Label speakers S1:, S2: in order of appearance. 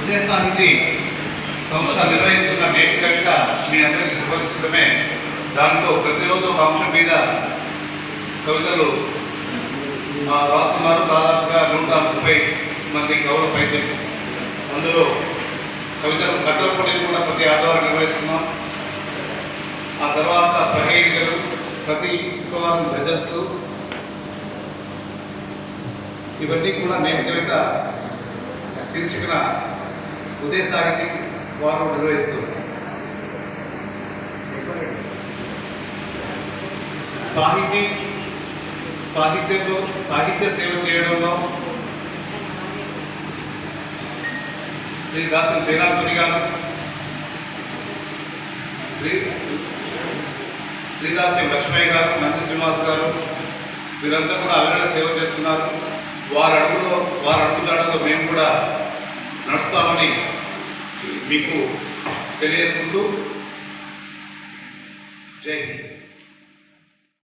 S1: ఉదయ సాహితీ సంస్థ నిర్వహిస్తున్న నేటి కవిత మీ అందరికీ శుభాశించడమే. దాంట్లో ప్రతిరోజు ఒక అంశం మీద కవితలు రాస్తున్నారు. దాదాపుగా 130 మంది కవుల పైచలు. అందులో కవితలు కథల పోటీలు కూడా ప్రతి ఆదివారం నిర్వహిస్తున్నాం. ఆ తర్వాత ప్రహేళికలు, ప్రతి శుక్రవారం గజల్స్, ఇవన్నీ కూడా నేటి కవిత శీర్షికన ఉదయ సాహితీ వారు నిర్వహిస్తుంది. సాహిత్యంలో సాహిత్య సేవ చేయడంలో శ్రీ దాసం శ్రీనాథపతి గారు, శ్రీదాస్యం లక్ష్మయ్య గారు, నంది శ్రీనివాస్ గారు, వీరంతా కూడా అవిరళ సేవ చేస్తున్నారు. వారి అడుగుజాడలో మేము కూడా నడుస్తామని మీకు తెలియజేసుకుంటూ జై హింద్.